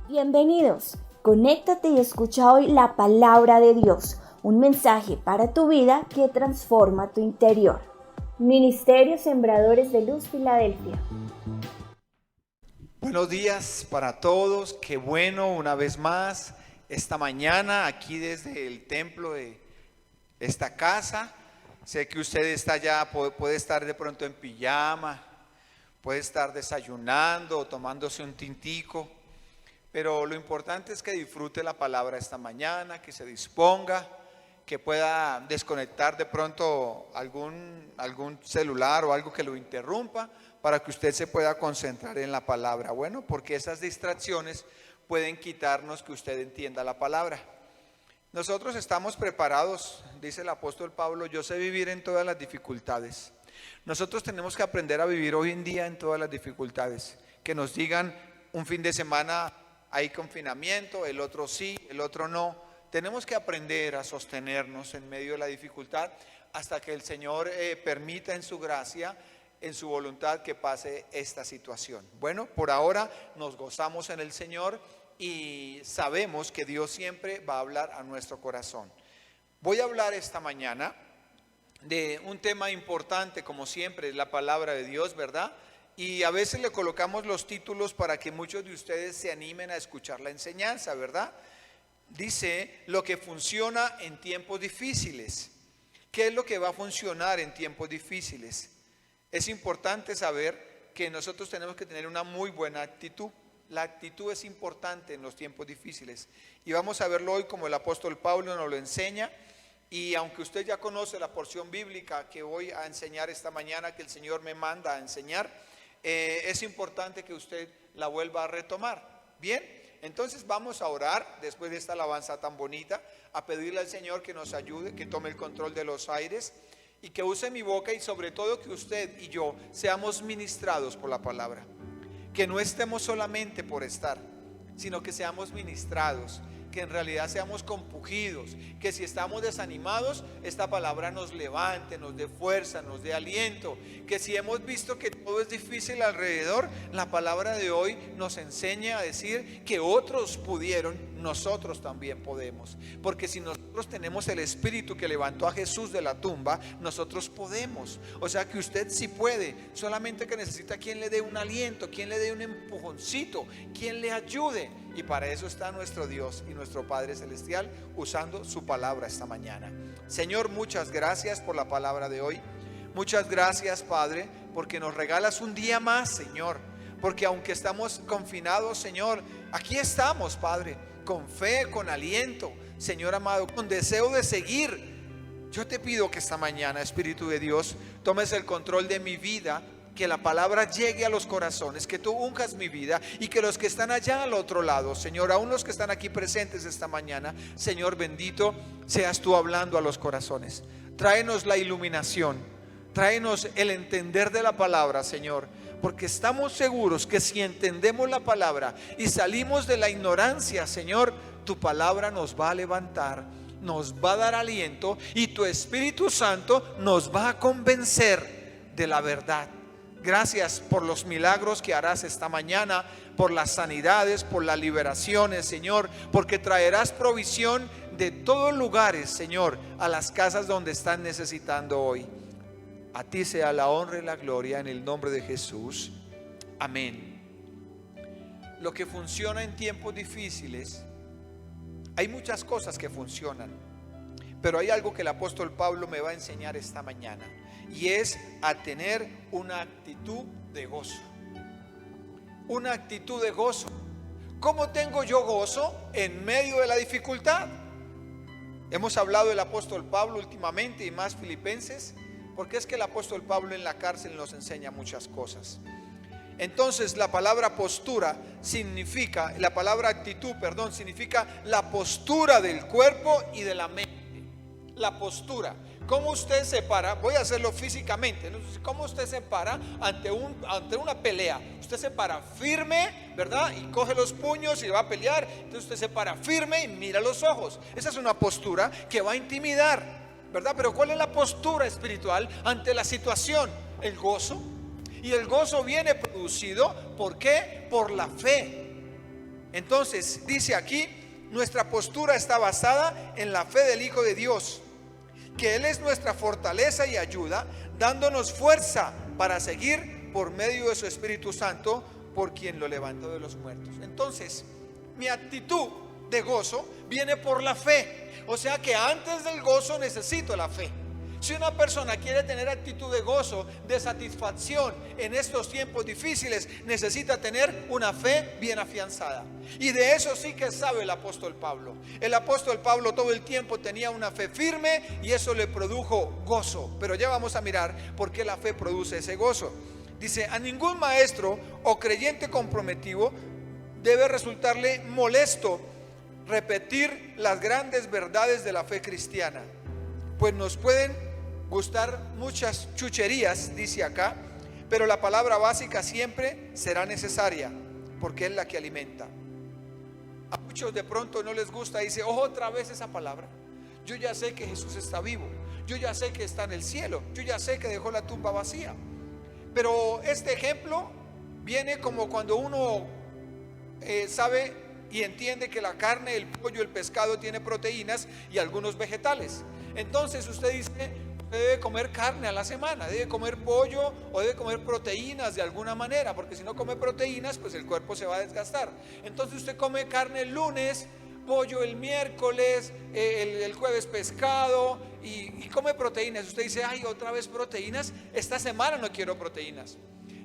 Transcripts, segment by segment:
Bienvenidos. Conéctate y escucha hoy la palabra de Dios, un mensaje para tu vida que transforma tu interior. Ministerio Sembradores de Luz, Filadelfia. Buenos días para todos, qué bueno una vez más esta mañana aquí desde el templo de esta casa. Sé que usted está ya, puede estar de pronto en pijama, puede estar desayunando o tomándose un tintico, pero lo importante es que disfrute la palabra esta mañana, que se disponga, que pueda desconectar de pronto algún celular o algo que lo interrumpa para que usted se pueda concentrar en la palabra. Bueno, porque esas distracciones pueden quitarnos que usted entienda la palabra. Nosotros estamos preparados, dice el apóstol Pablo, yo sé vivir en todas las dificultades. Nosotros tenemos que aprender a vivir hoy en día en todas las dificultades. Que nos digan un fin de semana hay confinamiento, el otro sí, el otro no. Tenemos que aprender a sostenernos en medio de la dificultad hasta que el Señor permita en su gracia, en su voluntad, que pase esta situación. Bueno, por ahora nos gozamos en el Señor y sabemos que Dios siempre va a hablar a nuestro corazón. Voy a hablar esta mañana de un tema importante, como siempre, la palabra de Dios, ¿verdad? Y a veces le colocamos los títulos para que muchos de ustedes se animen a escuchar la enseñanza, ¿verdad? Dice, lo que funciona en tiempos difíciles. ¿Qué es lo que va a funcionar en tiempos difíciles? Es importante saber que nosotros tenemos que tener una muy buena actitud. La actitud es importante en los tiempos difíciles. Y vamos a verlo hoy como el apóstol Pablo nos lo enseña. Y aunque usted ya conoce la porción bíblica que voy a enseñar esta mañana, que el Señor me manda a enseñar, es importante que usted la vuelva a retomar. Bien, entonces vamos a orar después de esta alabanza tan bonita, a pedirle al Señor que nos ayude, que tome el control de los aires y que use mi boca, y sobre todo que usted y yo seamos ministrados por la palabra. Que no estemos solamente por estar, sino que seamos ministrados, que en realidad seamos compungidos, que si estamos desanimados, esta palabra nos levante, nos dé fuerza, nos dé aliento, que si hemos visto que todo es difícil alrededor, la palabra de hoy nos enseña a decir que otros pudieron, nosotros también podemos, porque si nosotros tenemos el espíritu que levantó a Jesús de la tumba, nosotros podemos. O sea que usted sí puede, solamente que necesita quien le dé un aliento, quien le dé un empujoncito, quien le ayude. Y para eso está nuestro Dios y nuestro Padre Celestial usando su palabra esta mañana. Señor, muchas gracias por la palabra de hoy. Muchas gracias, Padre, porque nos regalas un día más, Señor. Porque aunque estamos confinados, Señor, aquí estamos, Padre, con fe, con aliento, Señor amado, con deseo de seguir. Yo te pido que esta mañana, Espíritu de Dios, tomes el control de mi vida, que la palabra llegue a los corazones, que tú unjas mi vida y que los que están allá al otro lado, Señor, aún los que están aquí presentes esta mañana, Señor bendito, seas tú hablando a los corazones. Tráenos la iluminación, tráenos el entender de la palabra, Señor, porque estamos seguros que si entendemos la palabra y salimos de la ignorancia, Señor, tu palabra nos va a levantar, nos va a dar aliento y tu Espíritu Santo nos va a convencer de la verdad. Gracias por los milagros que harás esta mañana, por las sanidades, por las liberaciones, Señor, porque traerás provisión de todos lugares, Señor, a las casas donde están necesitando hoy. A ti sea la honra y la gloria en el nombre de Jesús. Amén. Lo que funciona en tiempos difíciles, hay muchas cosas que funcionan, pero hay algo que el apóstol Pablo me va a enseñar esta mañana, y es a tener una actitud de gozo. Una actitud de gozo. ¿Cómo tengo yo gozo en medio de la dificultad? Hemos hablado del apóstol Pablo últimamente y más Filipenses, porque es que el apóstol Pablo en la cárcel nos enseña muchas cosas. Entonces la palabra postura significa, la palabra actitud, perdón, significa la postura del cuerpo y de la mente. La postura. ¿Cómo usted se para? Voy a hacerlo físicamente, ¿no? ¿Cómo usted se para ante una pelea? Usted se para firme, ¿verdad? Y coge los puños y va a pelear. Entonces usted se para firme y mira los ojos. Esa es una postura que va a intimidar, ¿verdad? Pero ¿cuál es la postura espiritual ante la situación? El gozo. Y el gozo viene producido, ¿por qué? Por la fe. Entonces dice aquí, nuestra postura está basada en la fe del Hijo de Dios, que Él es nuestra fortaleza y ayuda, dándonos fuerza para seguir por medio de su Espíritu Santo, por quien lo levantó de los muertos. Entonces, mi actitud de gozo viene por la fe. O sea que antes del gozo necesito la fe. Si una persona quiere tener actitud de gozo, de satisfacción en estos tiempos difíciles, necesita tener una fe bien afianzada. Y de eso sí que sabe el apóstol Pablo. El apóstol Pablo todo el tiempo tenía una fe firme y eso le produjo gozo. Pero ya vamos a mirar por qué la fe produce ese gozo. Dice, a ningún maestro o creyente comprometido debe resultarle molesto repetir las grandes verdades de la fe cristiana, pues nos pueden gustar muchas chucherías, dice acá, pero la palabra básica siempre será necesaria, porque es la que alimenta. A muchos de pronto no les gusta, dice, otra vez esa palabra. Yo ya sé que Jesús está vivo, yo ya sé que está en el cielo, yo ya sé que dejó la tumba vacía. Pero este ejemplo viene como cuando uno sabe y entiende que la carne, el pollo, el pescado tiene proteínas y algunos vegetales. Entonces usted dice, usted debe comer carne a la semana, debe comer pollo o debe comer proteínas de alguna manera, porque si no come proteínas, pues el cuerpo se va a desgastar. Entonces usted come carne el lunes, pollo el miércoles, el jueves pescado y come proteínas. Usted dice, ay, otra vez proteínas, esta semana no quiero proteínas.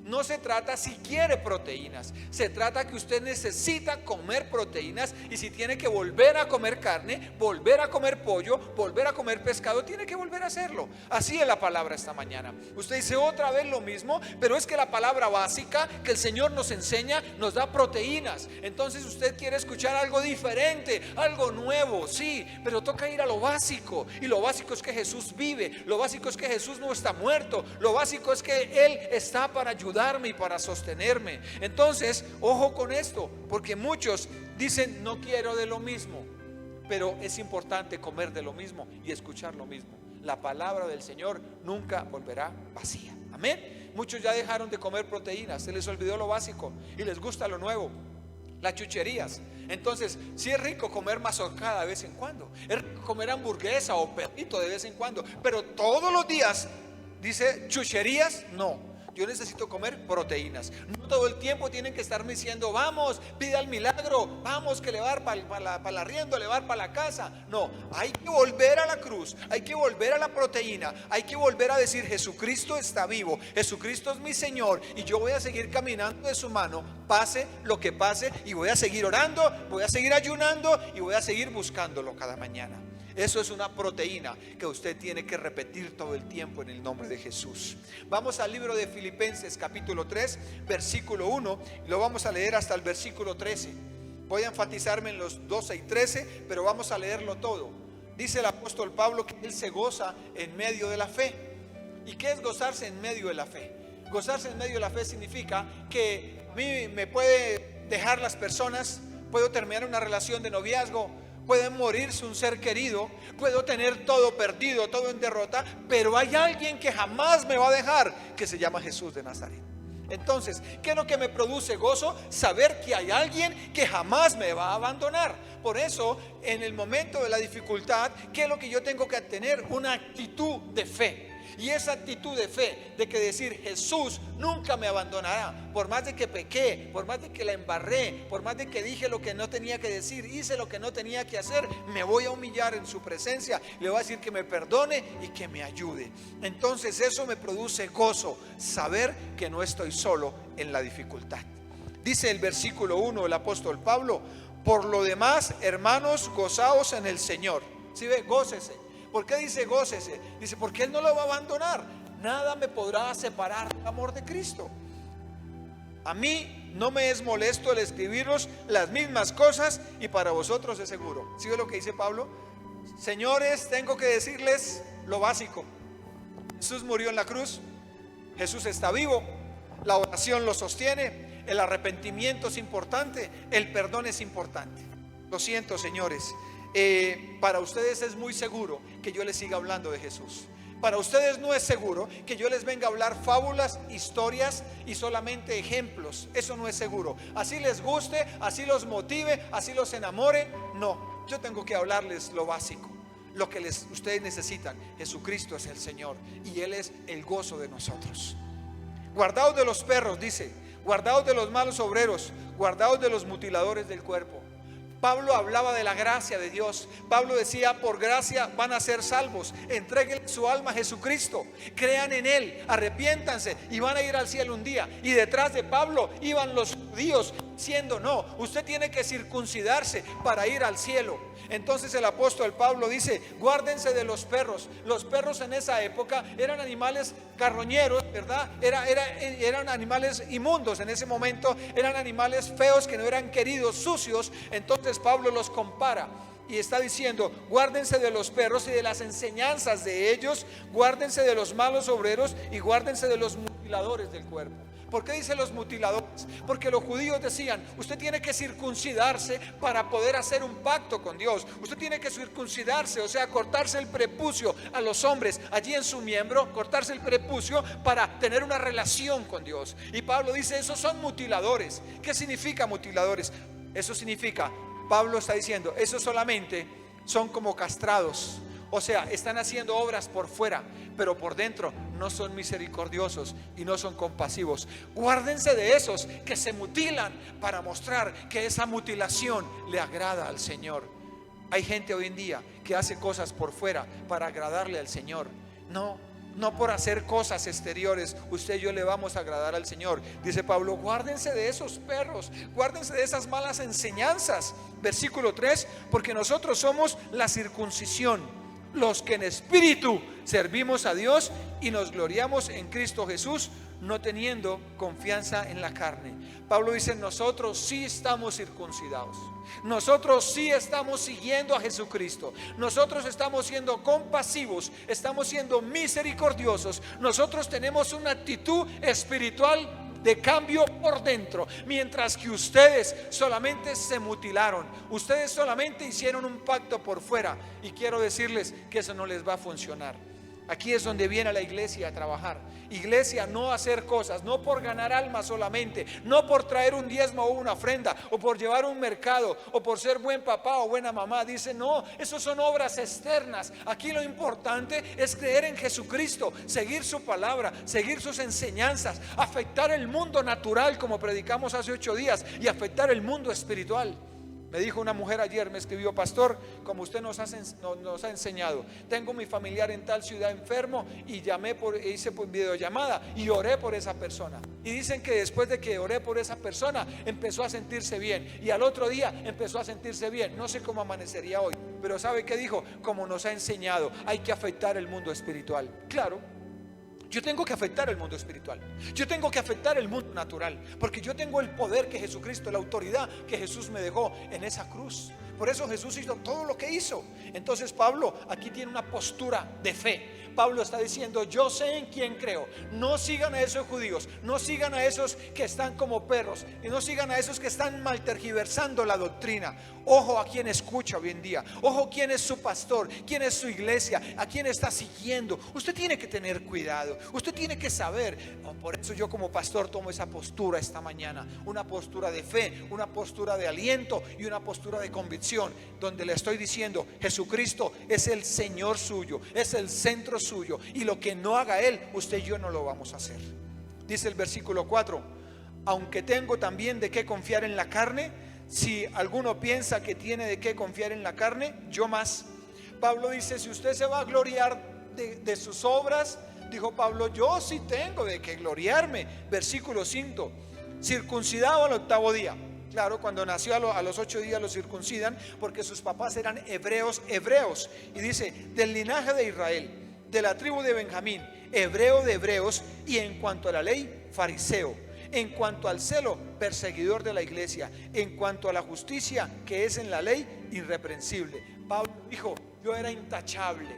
No se trata si quiere proteínas, se trata que usted necesita comer proteínas, y si tiene que volver a comer carne, volver a comer pollo, volver a comer pescado, tiene que volver a hacerlo. Así es la palabra esta mañana. Usted dice otra vez lo mismo, pero es que la palabra básica que el Señor nos enseña nos da proteínas. Entonces usted quiere escuchar algo diferente, algo nuevo, sí, pero toca ir a lo básico, y lo básico es que Jesús vive, lo básico es que Jesús no está muerto, lo básico es que Él está para ayudarme y para sostenerme. Entonces, ojo con esto, porque muchos dicen, no quiero de lo mismo, pero es importante comer de lo mismo y escuchar lo mismo. La palabra del Señor nunca volverá vacía. Amén. Muchos ya dejaron de comer proteínas, se les olvidó lo básico y les gusta lo nuevo, las chucherías. Entonces, sí es rico comer mazorcada de vez en cuando, es rico comer hamburguesa o perrito de vez en cuando, pero todos los días, dice, chucherías, no. Yo necesito comer proteínas. No todo el tiempo tienen que estarme diciendo, vamos, pida el milagro, vamos, que le va a dar para el arriendo, le va a dar para la casa. No, hay que volver a la cruz, hay que volver a la proteína, hay que volver a decir, Jesucristo está vivo, Jesucristo es mi Señor, y yo voy a seguir caminando de su mano, pase lo que pase, y voy a seguir orando, voy a seguir ayunando, y voy a seguir buscándolo cada mañana. Eso es una proteína que usted tiene que repetir todo el tiempo en el nombre de Jesús. Vamos al libro de Filipenses capítulo 3 versículo 1 y lo vamos a leer hasta el versículo 13. Voy a enfatizarme en los 12 y 13, pero vamos a leerlo todo. Dice el apóstol Pablo que él se goza en medio de la fe. ¿Y qué es gozarse en medio de la fe? Gozarse en medio de la fe significa que a mí me puede dejar las personas, puedo terminar una relación de noviazgo, puede morirse un ser querido, puedo tener todo perdido, todo en derrota, pero hay alguien que jamás me va a dejar, que se llama Jesús de Nazaret. Entonces, ¿qué es lo que me produce gozo? Saber que hay alguien que jamás me va a abandonar. Por eso, en el momento de la dificultad, ¿qué es lo que yo tengo que tener? Una actitud de fe. Y esa actitud de fe, de que decir, Jesús nunca me abandonará, por más de que pequé, por más de que la embarré, por más de que dije lo que no tenía que decir, hice lo que no tenía que hacer, me voy a humillar en su presencia, le voy a decir que me perdone y que me ayude. Entonces eso me produce gozo, saber que no estoy solo en la dificultad. Dice el versículo 1 el apóstol Pablo, por lo demás, hermanos, gozaos en el Señor. ¿Sí ve? Gócese. ¿Por qué dice gócese? Dice, porque Él no lo va a abandonar. Nada me podrá separar del amor de Cristo. A mí no me es molesto el escribiros las mismas cosas, y para vosotros es seguro. ¿Sí ve lo que dice Pablo? Señores, tengo que decirles lo básico. Jesús murió en la cruz, Jesús está vivo, la oración lo sostiene, el arrepentimiento es importante, el perdón es importante. Lo siento, señores. Para ustedes es muy seguro que yo les siga hablando de Jesús, Para ustedes no es seguro que yo les venga a hablar fábulas, historias y solamente ejemplos. Eso no es seguro. Así les guste, así los motive, así los enamore. No, yo tengo que hablarles lo básico, lo que ustedes necesitan. Jesucristo es el Señor y Él es el gozo de nosotros. Guardaos de los perros, dice. Guardaos de los malos obreros. Guardaos de los mutiladores del cuerpo. Pablo hablaba de la gracia de Dios. Pablo decía: por gracia van a ser salvos. Entreguen su alma a Jesucristo, crean en Él, arrepiéntanse y van a ir al cielo un día. Y detrás de Pablo iban los judíos diciendo: no, usted tiene que circuncidarse para ir al cielo. Entonces el apóstol Pablo dice: guárdense de los perros. Los perros en esa época eran animales carroñeros, ¿verdad? Eran animales inmundos en ese momento, eran animales feos que no eran queridos, sucios. Entonces Pablo los compara y está diciendo: guárdense de los perros y de las enseñanzas de ellos, guárdense de los malos obreros y guárdense de los mutiladores del cuerpo. ¿Por qué dice los mutiladores? Porque los judíos decían: usted tiene que circuncidarse para poder hacer un pacto con Dios. Usted tiene que circuncidarse, o sea, cortarse el prepucio a los hombres allí en su miembro, cortarse el prepucio para tener una relación con Dios. Y Pablo dice: esos son mutiladores. ¿Qué significa mutiladores? Eso significa, Pablo está diciendo, esos solamente son como castrados. O sea, están haciendo obras por fuera, pero por dentro no son misericordiosos y no son compasivos. Guárdense de esos que se mutilan para mostrar que esa mutilación le agrada al Señor. Hay gente hoy en día que hace cosas por fuera para agradarle al Señor. No por hacer cosas exteriores usted y yo le vamos a agradar al Señor. Dice Pablo: guárdense de esos perros, guárdense de esas malas enseñanzas. Versículo 3: porque nosotros somos la circuncisión, los que en espíritu servimos a Dios y nos gloriamos en Cristo Jesús, no teniendo confianza en la carne. Pablo dice: nosotros sí estamos circuncidados, nosotros sí estamos siguiendo a Jesucristo, nosotros estamos siendo compasivos, estamos siendo misericordiosos, nosotros tenemos una actitud espiritual de cambio por dentro, mientras que ustedes solamente se mutilaron, ustedes solamente hicieron un pacto por fuera. Y quiero decirles que eso no les va a funcionar. Aquí es donde viene la iglesia a trabajar. Iglesia, no hacer cosas, no por ganar almas solamente, no por traer un diezmo o una ofrenda, o por llevar un mercado, o por ser buen papá o buena mamá. Dice: no, eso son obras externas. Aquí lo importante es creer en Jesucristo, seguir su palabra, seguir sus enseñanzas, afectar el mundo natural como predicamos hace 8 días y afectar el mundo espiritual. Me dijo una mujer ayer, me escribió: pastor, como usted nos ha enseñado, tengo mi familiar en tal ciudad enfermo y hice videollamada y oré por esa persona. Y dicen que después de que oré por esa persona empezó a sentirse bien, y al otro día empezó a sentirse bien. No sé cómo amanecería hoy, pero ¿sabe qué dijo? Como nos ha enseñado, hay que afectar el mundo espiritual. Claro, yo tengo que afectar el mundo espiritual, yo tengo que afectar el mundo natural, porque yo tengo el poder que Jesucristo, la autoridad que Jesús me dejó en esa cruz. Por eso Jesús hizo todo lo que hizo. Entonces Pablo aquí tiene una postura de fe. Pablo está diciendo: yo sé en quién creo. No sigan a esos judíos, no sigan a esos que están como perros, y no sigan a esos que están maltergiversando la doctrina. Ojo a quien escucha hoy en día, ojo quién es su pastor, quién es su iglesia, a quién está siguiendo. Usted tiene que tener cuidado, usted tiene que saber. Por eso yo como pastor tomo esa postura esta mañana, una postura de fe, una postura de aliento y una postura de convicción, donde le estoy diciendo: Jesucristo es el Señor suyo, es el centro suyo, y lo que no haga Él, usted y yo no lo vamos a hacer. Dice el versículo 4: aunque tengo también de qué confiar en la carne, si alguno piensa que tiene de qué confiar en la carne, yo más. Pablo dice: si usted se va a gloriar de sus obras, dijo Pablo, yo sí tengo de qué gloriarme. Versículo 5: circuncidado al 8º día. Claro, cuando nació a los 8 días lo circuncidan, porque sus papás eran hebreos. Y dice: del linaje de Israel, de la tribu de Benjamín, hebreo de hebreos, y en cuanto a la ley, fariseo, en cuanto al celo, perseguidor de la iglesia, en cuanto a la justicia que es en la ley, irreprensible. Pablo dijo: yo era intachable,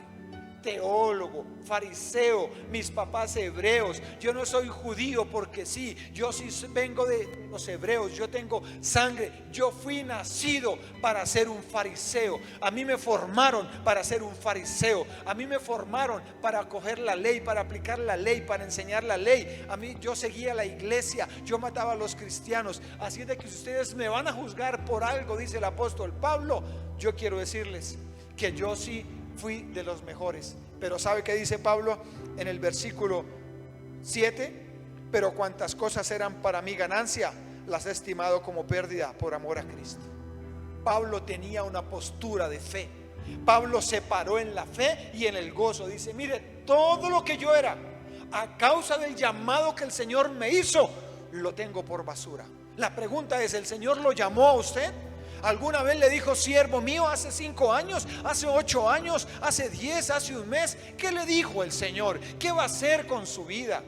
teólogo, fariseo, mis papás hebreos. Yo no soy judío porque sí, yo sí vengo de los hebreos, yo tengo sangre, yo fui nacido para ser un fariseo. A mí me formaron para ser un fariseo, a mí me formaron para coger la ley, para aplicar la ley, para enseñar la ley. A mí, yo seguía la iglesia, yo mataba a los cristianos. Así de que si ustedes me van a juzgar por algo, dice el apóstol Pablo, yo quiero decirles que yo sí fui de los mejores. Pero ¿sabe qué dice Pablo en el versículo 7? Pero cuantas cosas eran para mí ganancia, las he estimado como pérdida por amor a Cristo. Pablo tenía una postura de fe. Pablo se paró en la fe y en el gozo. Dice, mire, todo lo que yo era, a causa del llamado que el Señor me hizo, lo tengo por basura. La pregunta es, ¿el Señor lo llamó a usted? ¿Alguna vez le dijo siervo mío hace 5 años, hace 8 años, hace 10, hace un mes? ¿Qué le dijo el Señor? ¿Qué va a hacer con su vida?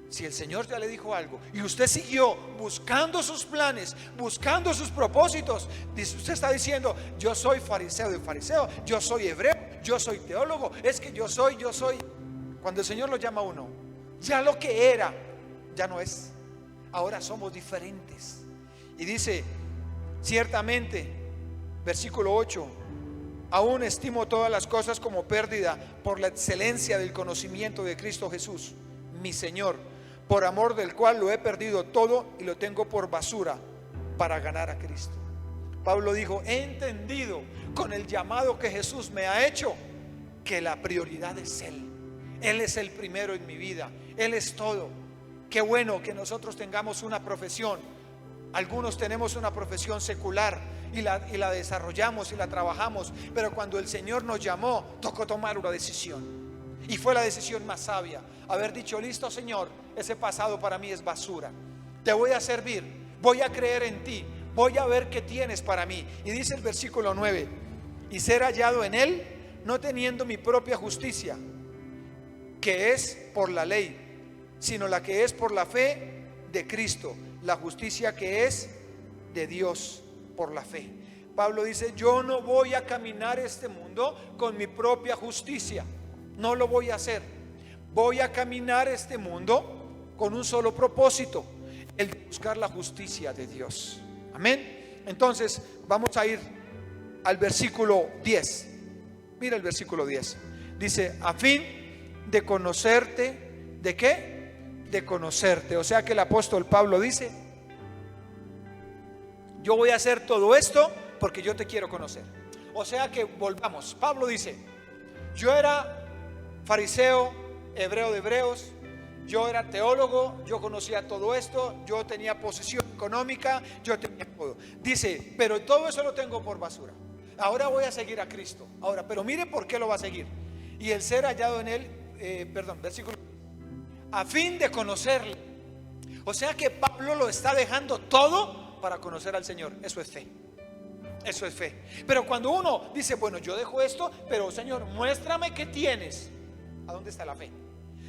Si el Señor ya le dijo algo y usted siguió buscando sus planes, buscando sus propósitos, usted está diciendo, yo soy fariseo de fariseo, yo soy hebreo, yo soy teólogo, es que yo soy. Cuando el Señor lo llama a uno, ya lo que era, ya no es. Ahora somos diferentes. Y dice, ciertamente, versículo 8, aún estimo todas las cosas como pérdida por la excelencia del conocimiento de Cristo Jesús, mi Señor, por amor del cual lo he perdido todo y lo tengo por basura para ganar a Cristo. Pablo dijo, he entendido con el llamado que Jesús me ha hecho que la prioridad es Él. Él es el primero en mi vida, Él es todo. Qué bueno que nosotros tengamos una profesión. Algunos tenemos una profesión secular y la desarrollamos y la trabajamos, pero cuando el Señor nos llamó, tocó tomar una decisión. Y fue la decisión más sabia, haber dicho, listo Señor, ese pasado para mí es basura. Te voy a servir, voy a creer en ti, voy a ver qué tienes para mí. Y dice el versículo 9, y ser hallado en Él, no teniendo mi propia justicia, que es por la ley, sino la que es por la fe de Cristo, la justicia que es de Dios por la fe. Pablo dice, yo no voy a caminar este mundo con mi propia justicia, no lo voy a hacer. Voy a caminar este mundo con un solo propósito, el de buscar la justicia de Dios. Amén. Entonces vamos a ir al versículo 10. Mira el versículo 10. Dice, a fin de conocerte. ¿De qué? De conocerte. O sea que el apóstol Pablo dice, yo voy a hacer todo esto porque yo te quiero conocer. O sea que volvamos. Pablo dice, yo era fariseo, hebreo de hebreos, yo era teólogo, yo conocía todo esto, yo tenía posición económica, yo tenía todo. Dice, pero todo eso lo tengo por basura. Ahora voy a seguir a Cristo. Ahora, pero mire por qué lo va a seguir. Y el ser hallado en Él, versículo, a fin de conocerle. O sea que Pablo lo está dejando todo para conocer al Señor. Eso es fe. Eso es fe. Pero cuando uno dice, bueno, yo dejo esto, pero Señor, muéstrame qué tienes. ¿A dónde está la fe?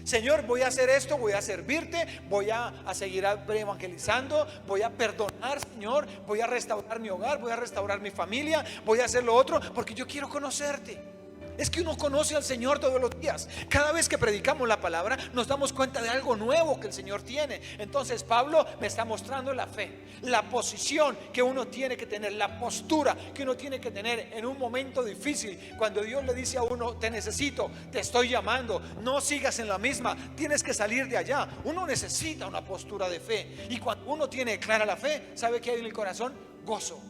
Señor, voy a hacer esto, voy a servirte, voy a seguir evangelizando, voy a perdonar, Señor, voy a restaurar mi hogar, voy a restaurar mi familia, voy a hacer lo otro, porque yo quiero conocerte. Es que uno conoce al Señor todos los días. Cada vez que predicamos la palabra nos damos cuenta de algo nuevo que el Señor tiene. Entonces Pablo me está mostrando la fe, la posición que uno tiene que tener, la postura que uno tiene que tener en un momento difícil. Cuando Dios le dice a uno, te necesito, te estoy llamando, no sigas en la misma, tienes que salir de allá. Uno necesita una postura de fe. Y cuando uno tiene clara la fe, ¿sabe qué hay en el corazón? Gozo.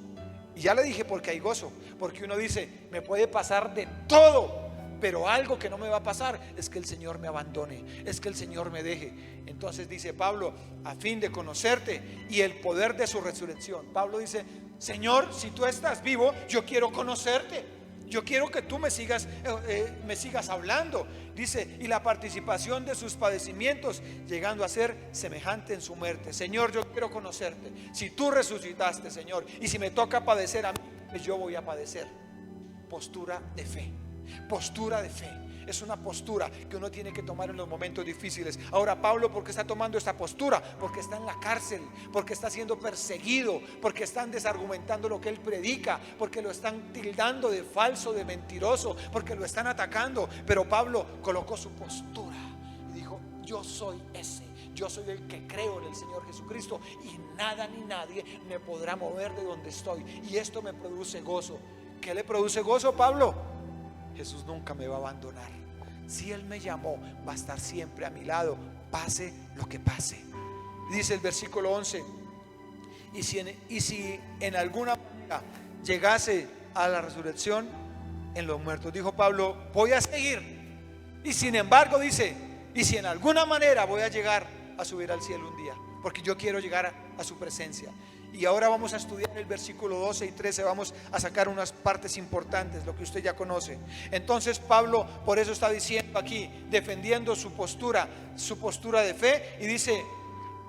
Y ya le dije por qué hay gozo, porque uno dice, me puede pasar de todo, pero algo que no me va a pasar es que el Señor me abandone, es que el Señor me deje. Entonces dice Pablo, a fin de conocerte y el poder de su resurrección. Pablo dice, Señor, si tú estás vivo, yo quiero conocerte. Yo quiero que tú me sigas hablando. Dice, y la participación de sus padecimientos, llegando a ser semejante en su muerte. Señor, yo quiero conocerte. Si tú resucitaste, Señor, y si me toca padecer a mí, pues yo voy a padecer. Postura de fe. Postura de fe. Es una postura que uno tiene que tomar en los momentos difíciles. Ahora Pablo, ¿por qué está tomando esta postura? Porque está en la cárcel, porque está siendo perseguido, porque están desargumentando lo que él predica, porque lo están tildando de falso, de mentiroso, porque lo están atacando. Pero Pablo colocó su postura y dijo: yo soy ese, yo soy el que creo en el Señor Jesucristo, y nada ni nadie me podrá mover de donde estoy, y esto me produce gozo. ¿Qué le produce gozo, Pablo? Jesús nunca me va a abandonar. Si Él me llamó, va a estar siempre a mi lado, pase lo que pase. Dice el versículo 11: y si en alguna manera llegase a la resurrección en los muertos, dijo Pablo, voy a seguir. Y sin embargo dice: y si en alguna manera voy a llegar a subir al cielo un día, porque yo quiero llegar a su presencia. Y ahora vamos a estudiar el versículo 12 y 13, vamos a sacar unas partes importantes, lo que usted ya conoce. Entonces Pablo por eso está diciendo aquí, defendiendo su postura de fe, y dice: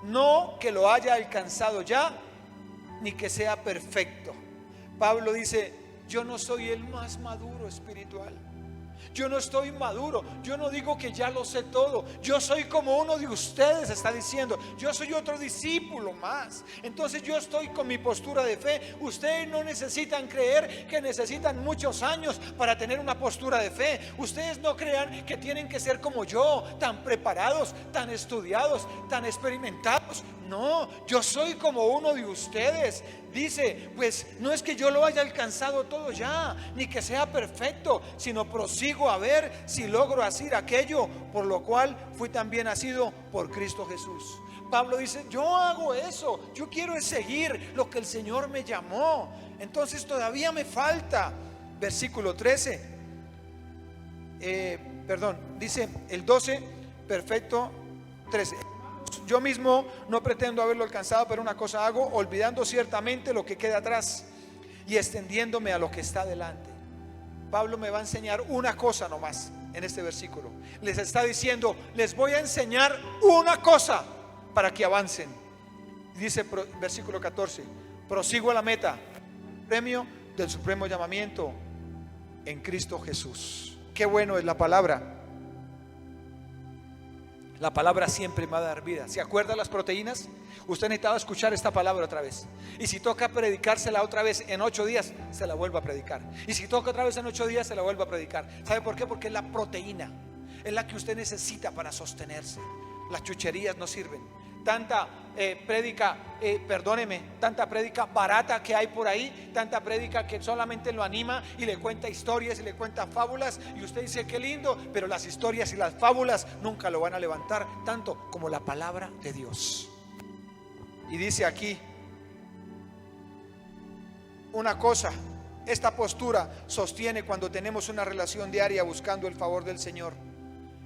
no que lo haya alcanzado ya, ni que sea perfecto. Pablo dice: yo no soy el más maduro espiritual, yo no estoy maduro, yo no digo que ya lo sé todo, yo soy como uno de ustedes, está diciendo, yo soy otro discípulo más. Entonces yo estoy con mi postura de fe. Ustedes no necesitan creer que necesitan muchos años para tener una postura de fe. Ustedes no crean que tienen que ser como yo, tan preparados, tan estudiados, tan experimentados. No, yo soy como uno de ustedes. Dice, pues no es que yo lo haya alcanzado todo ya, ni que sea perfecto, sino prosigo a ver si logro hacer aquello por lo cual fui también nacido por Cristo Jesús. Pablo dice: yo hago eso, yo quiero seguir lo que el Señor me llamó. Entonces todavía me falta. Versículo 13, dice el 12, perfecto, 13. Yo mismo no pretendo haberlo alcanzado, pero una cosa hago, olvidando ciertamente lo que queda atrás y extendiéndome a lo que está delante. Pablo me va a enseñar una cosa nomás en este versículo. Les está diciendo: les voy a enseñar una cosa para que avancen. Dice versículo 14: prosigo a la meta, premio del supremo llamamiento en Cristo Jesús. Qué bueno es la palabra. La palabra siempre me va a dar vida. ¿Se acuerda las proteínas? Usted necesitaba escuchar esta palabra otra vez. Y si toca predicársela otra vez en 8 días, se la vuelvo a predicar. Y si toca otra vez en 8 días, se la vuelvo a predicar. ¿Sabe por qué? Porque es la proteína, es la que usted necesita para sostenerse. Las chucherías no sirven. Tanta tanta prédica barata que hay por ahí, tanta prédica que solamente lo anima y le cuenta historias y le cuenta fábulas, y usted dice: qué lindo, pero las historias y las fábulas nunca lo van a levantar tanto como la palabra de Dios. Y dice aquí una cosa: esta postura sostiene cuando tenemos una relación diaria buscando el favor del Señor.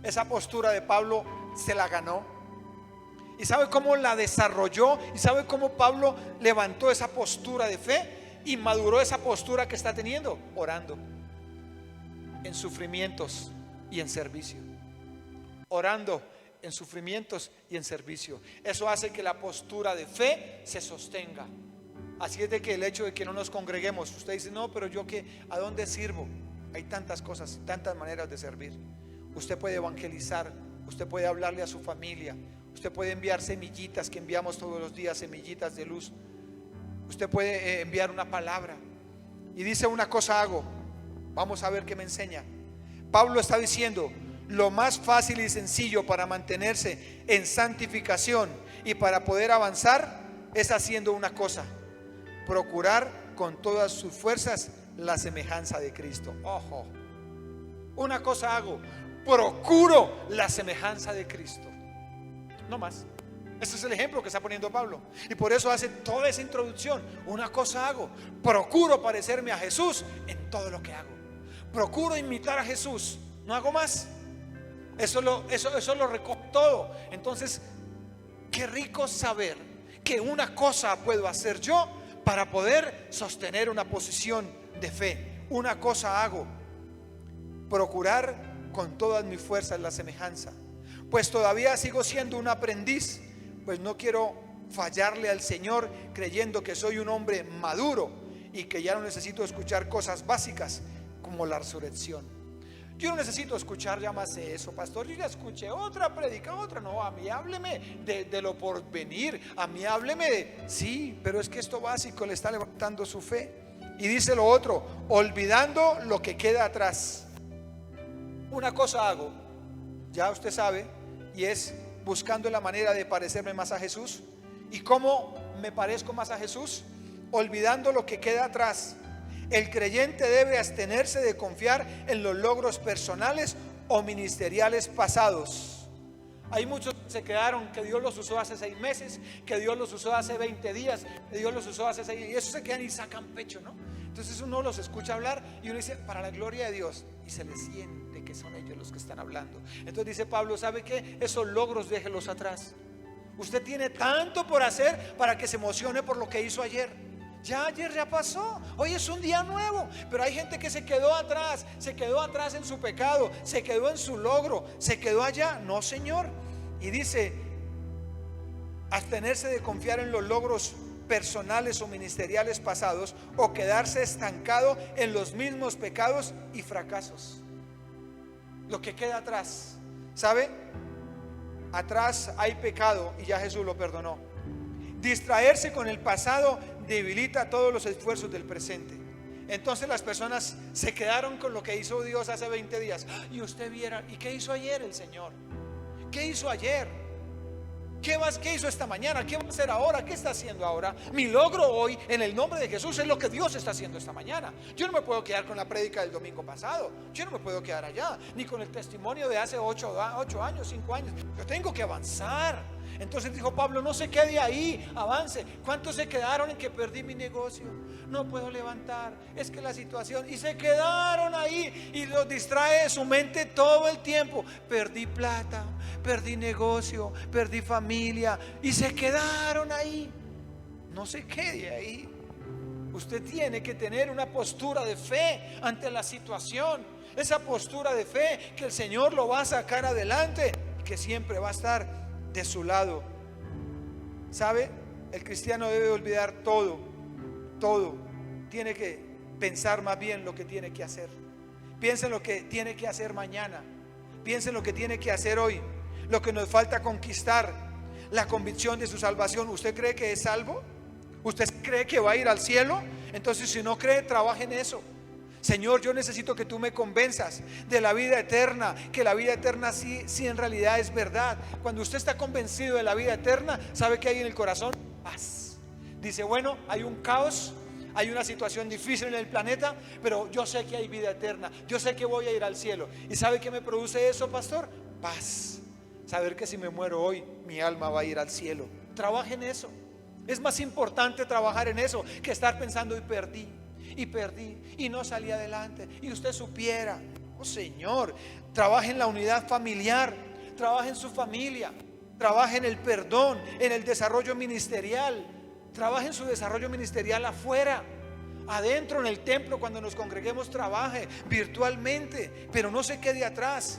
Esa postura de Pablo se la ganó. ¿Y sabe cómo la desarrolló? ¿Y sabe cómo Pablo levantó esa postura de fe y maduró esa postura que está teniendo? Orando, en sufrimientos y en servicio. Orando, en sufrimientos y en servicio. Eso hace que la postura de fe se sostenga. Así es de que el hecho de que no nos congreguemos, usted dice: no, pero yo qué, ¿a dónde sirvo? Hay tantas cosas, tantas maneras de servir. Usted puede evangelizar, usted puede hablarle a su familia, usted puede enviar semillitas que enviamos todos los días, semillitas de luz. Usted puede enviar una palabra. Y dice: una cosa hago. Vamos a ver qué me enseña. Pablo está diciendo: lo más fácil y sencillo para mantenerse en santificación y para poder avanzar es haciendo una cosa: procurar con todas sus fuerzas la semejanza de Cristo. Ojo, una cosa hago: procuro la semejanza de Cristo. No más. Este es el ejemplo que está poniendo Pablo. Y por eso hace toda esa introducción. Una cosa hago: procuro parecerme a Jesús en todo lo que hago. Procuro imitar a Jesús. No hago más. Eso lo recoge todo. Entonces, qué rico saber que una cosa puedo hacer yo para poder sostener una posición de fe. Una cosa hago: procurar con todas mis fuerzas la semejanza. Pues todavía sigo siendo un aprendiz, pues no quiero fallarle al Señor creyendo que soy un hombre maduro y que ya no necesito escuchar cosas básicas como la resurrección. Yo no necesito escuchar ya más eso, pastor. Yo ya escuché otra predica, otra. No, a mí hábleme de lo por venir. A mí hábleme de, sí, pero es que esto básico le está levantando su fe. Y dice lo otro, olvidando lo que queda atrás. Una cosa hago, ya usted sabe, y es buscando la manera de parecerme más a Jesús. ¿Y cómo me parezco más a Jesús? Olvidando lo que queda atrás. El creyente debe abstenerse de confiar en los logros personales o ministeriales pasados. Hay muchos que se quedaron, que Dios los usó hace 6 meses, que Dios los usó hace 20 días, que Dios los usó hace 6, y esos se quedan y sacan pecho, ¿no? Entonces uno los escucha hablar y uno dice, para la gloria de Dios, y se les siente que son ellos los que están hablando. Entonces dice Pablo, ¿sabe qué? Esos logros déjelos atrás. Usted tiene tanto por hacer para que se emocione por lo que hizo ayer. Ya ayer ya pasó, hoy es un día nuevo. Pero hay gente que se quedó atrás en su pecado, se quedó en su logro, se quedó allá. No, Señor. Y dice, abstenerse de confiar en los logros personales o ministeriales pasados, o quedarse estancado en los mismos pecados y fracasos. Lo que queda atrás, ¿sabe? Atrás hay pecado y ya Jesús lo perdonó. Distraerse con el pasado debilita todos los esfuerzos del presente. Entonces las personas se quedaron con lo que hizo Dios hace 20 días. Y usted viera, ¿y qué hizo ayer el Señor? ¿Qué hizo ayer? ¿Qué hizo esta mañana? ¿Qué va a hacer ahora? ¿Qué está haciendo ahora? Mi logro hoy en el nombre de Jesús es lo que Dios está haciendo esta mañana. Yo no me puedo quedar con la prédica del domingo pasado. Yo no me puedo quedar allá, ni con el testimonio de hace 8 años, 5 años. Yo tengo que avanzar. Entonces dijo Pablo, no se quede ahí, avance. ¿Cuántos se quedaron en que perdí mi negocio? No puedo levantar, es que la situación, y se quedaron ahí y los distrae su mente todo el tiempo. Perdí plata, perdí negocio, perdí familia, y se quedaron ahí. No se quede ahí. Usted tiene que tener una postura de fe ante la situación. Esa postura de fe que el Señor lo va a sacar adelante y que siempre va a estar de su lado. ¿Sabe? El cristiano debe olvidar todo. Tiene que pensar más bien lo que tiene que hacer. Piensa en lo que tiene que hacer mañana. Piensa en lo que tiene que hacer hoy. Lo que nos falta conquistar. La convicción de su salvación. ¿Usted cree que es salvo? ¿Usted cree que va a ir al cielo? Entonces, si no cree, trabaje en eso. Señor, yo necesito que tú me convenzas de la vida eterna, que la vida eterna sí en realidad es verdad. Cuando usted está convencido de la vida eterna, ¿sabe qué hay en el corazón? Paz. Dice, bueno, hay un caos, hay una situación difícil en el planeta, pero yo sé que hay vida eterna, yo sé que voy a ir al cielo. ¿Y sabe qué me produce eso, pastor? Paz. Saber que si me muero hoy, mi alma va a ir al cielo. Trabaje en eso. Es más importante trabajar en eso que estar pensando, y perdí y no salí adelante. Y usted supiera, oh Señor, trabaje en la unidad familiar, trabaje en su familia, trabaje en el perdón, en el desarrollo ministerial, trabaje en su desarrollo ministerial afuera, adentro en el templo, cuando nos congreguemos, trabaje virtualmente, pero no se quede atrás.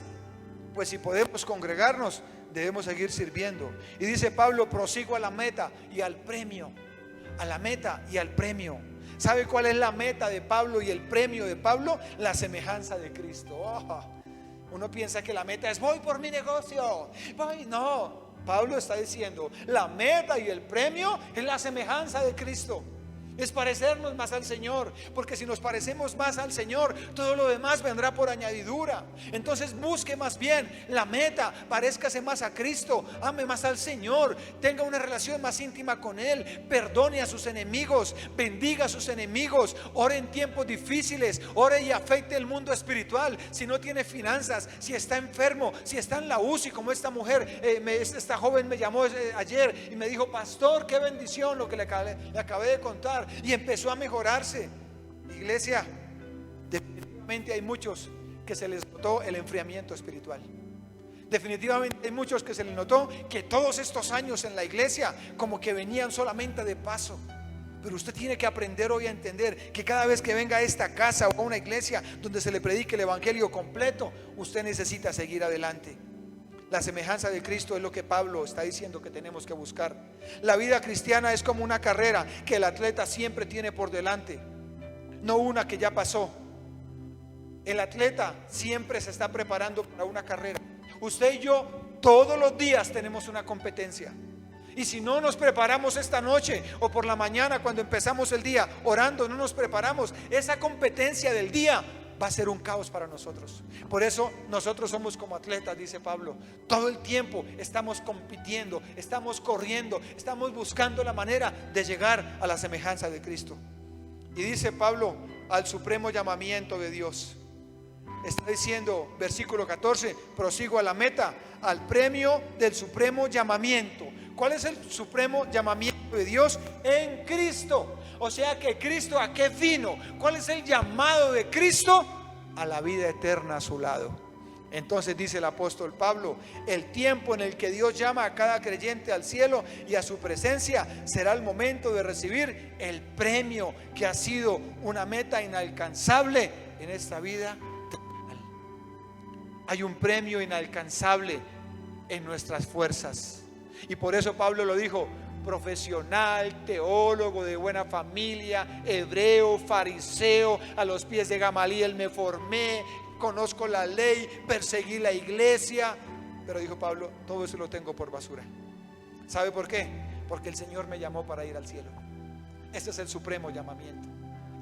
Pues si podemos congregarnos, debemos seguir sirviendo. Y dice Pablo, prosigo a la meta y al premio. A la meta y al premio. ¿Sabe cuál es la meta de Pablo y el premio de Pablo? La semejanza de Cristo. Uno piensa que la meta es voy por mi negocio, voy. No, Pablo está diciendo, la meta y el premio es la semejanza de Cristo. Es parecernos más al Señor, porque si nos parecemos más al Señor, todo lo demás vendrá por añadidura. Entonces busque más bien la meta, paréscase más a Cristo, ame más al Señor, tenga una relación más íntima con Él, perdone a sus enemigos, bendiga a sus enemigos, ore en tiempos difíciles, ore y afecte el mundo espiritual. Si no tiene finanzas, si está enfermo, si está en la UCI, como esta mujer, esta joven me llamó ayer y me dijo, pastor, qué bendición lo que le acabé de contar. Y empezó a mejorarse. Iglesia, definitivamente hay muchos que se les notó el enfriamiento espiritual. Definitivamente hay muchos que se les notó que todos estos años en la iglesia como que venían solamente de paso. Pero usted tiene que aprender hoy a entender que cada vez que venga a esta casa o a una iglesia donde se le predique el evangelio completo, usted necesita seguir adelante. La semejanza de Cristo es lo que Pablo está diciendo que tenemos que buscar. La vida cristiana es como una carrera que el atleta siempre tiene por delante, no una que ya pasó. El atleta siempre se está preparando para una carrera. Usted y yo todos los días tenemos una competencia. Y si no nos preparamos esta noche o por la mañana cuando empezamos el día orando, no nos preparamos, esa competencia del día va a ser un caos para nosotros. Por eso nosotros somos como atletas, dice Pablo. Todo el tiempo estamos compitiendo, estamos corriendo, estamos buscando la manera de llegar a la semejanza de Cristo. Y dice Pablo al supremo llamamiento de Dios. Está diciendo, versículo 14, prosigo a la meta, al premio del supremo llamamiento. ¿Cuál es el supremo llamamiento de Dios? En Cristo. O sea que Cristo, ¿a qué vino? ¿Cuál es el llamado de Cristo? A la vida eterna a su lado. Entonces dice el apóstol Pablo, el tiempo en el que Dios llama a cada creyente al cielo y a su presencia será el momento de recibir el premio que ha sido una meta inalcanzable en esta vida. Hay un premio inalcanzable en nuestras fuerzas. Y por eso Pablo lo dijo, profesional, teólogo de buena familia, hebreo, fariseo, a los pies de Gamaliel me formé, conozco la ley, perseguí la iglesia. Pero dijo Pablo, todo eso lo tengo por basura. ¿Sabe por qué? Porque el Señor me llamó para ir al cielo. Ese es el supremo llamamiento.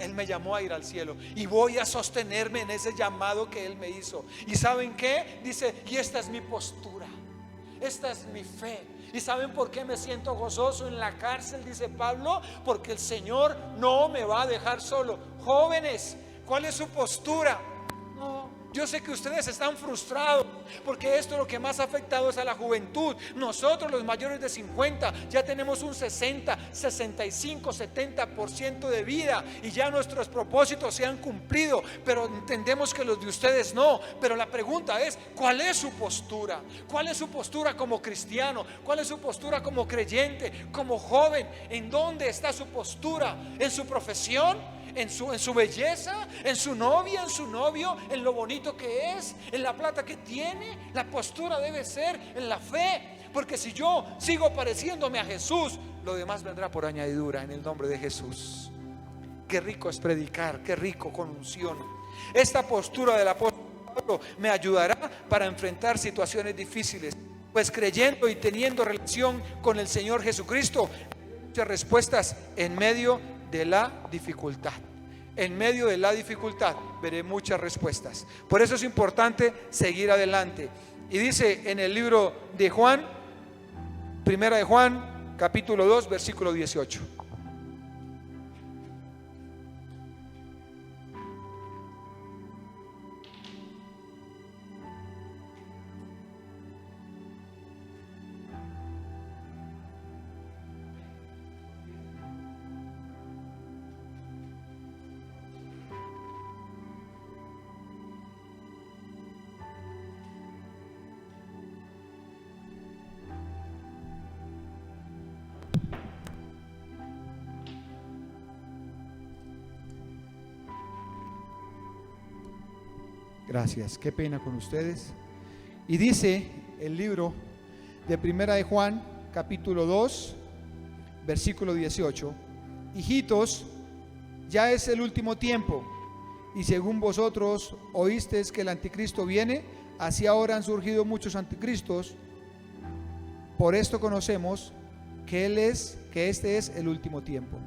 Él me llamó a ir al cielo y voy a sostenerme en ese llamado que Él me hizo. ¿Y saben qué? Dice, y esta es mi postura, esta es mi fe. ¿Y saben por qué me siento gozoso en la cárcel? Dice Pablo, porque el Señor no me va a dejar solo. Jóvenes, ¿cuál es su postura? No, yo sé que ustedes están frustrados porque esto lo que más ha afectado es a la juventud. Nosotros los mayores de 50 ya tenemos un 60, 65, 70% de vida y ya nuestros propósitos se han cumplido, pero entendemos que los de ustedes no. Pero la pregunta es, ¿cuál es su postura? ¿Cuál es su postura como cristiano? ¿Cuál es su postura como creyente, como joven? ¿En dónde está su postura? ¿En su profesión? ¿En su belleza? ¿En su novia? ¿En su novio? ¿En lo bonito que es? ¿En la plata que tiene? La postura debe ser en la fe, porque si yo sigo pareciéndome a Jesús, lo demás vendrá por añadidura en el nombre de Jesús. Qué rico es predicar, qué rico con unción. Esta postura del apóstol Pablo me ayudará para enfrentar situaciones difíciles, pues creyendo y teniendo relación con el Señor Jesucristo, muchas respuestas en medio de la dificultad. En medio de la dificultad veré muchas respuestas. Por eso es importante seguir adelante. Y dice en el libro de Juan, primera de Juan, capítulo 2, versículo 18. Gracias, qué pena con ustedes. Y dice el libro de Primera de Juan, capítulo 2, versículo 18: hijitos, ya es el último tiempo, y según vosotros oísteis que el anticristo viene, así ahora han surgido muchos anticristos. Por esto conocemos que este es el último tiempo.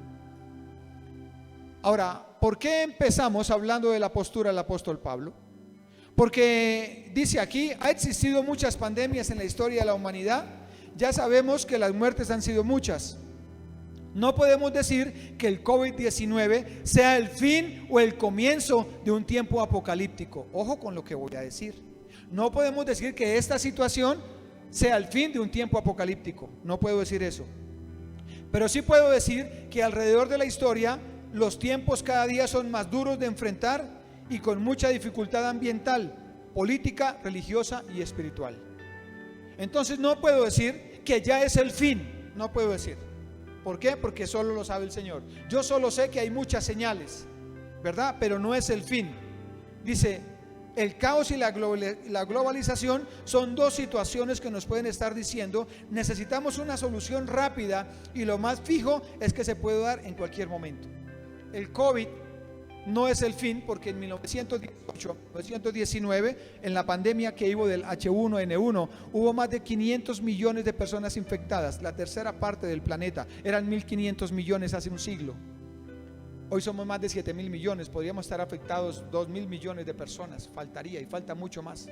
Ahora, ¿por qué empezamos hablando de la postura del apóstol Pablo? Porque dice aquí, ha existido muchas pandemias en la historia de la humanidad. Ya sabemos que las muertes han sido muchas. No podemos decir que el COVID-19 sea el fin o el comienzo de un tiempo apocalíptico. Ojo con lo que voy a decir. No podemos decir que esta situación sea el fin de un tiempo apocalíptico. No puedo decir eso. Pero sí puedo decir que alrededor de la historia los tiempos cada día son más duros de enfrentar y con mucha dificultad ambiental, política, religiosa y espiritual. Entonces no puedo decir que ya es el fin. No puedo decir. ¿Por qué? Porque solo lo sabe el Señor. Yo solo sé que hay muchas señales, ¿verdad? Pero no es el fin. Dice, el caos y la globalización son dos situaciones que nos pueden estar diciendo, necesitamos una solución rápida y lo más fijo es que se puede dar en cualquier momento. El COVID no es el fin, porque en 1918, 1919, en la pandemia que hubo del H1N1, hubo más de 500 millones de personas infectadas, la tercera parte del planeta. Eran 1.500 millones hace un siglo. Hoy somos más de 7.000 millones, podríamos estar afectados 2.000 millones de personas, faltaría y falta mucho más.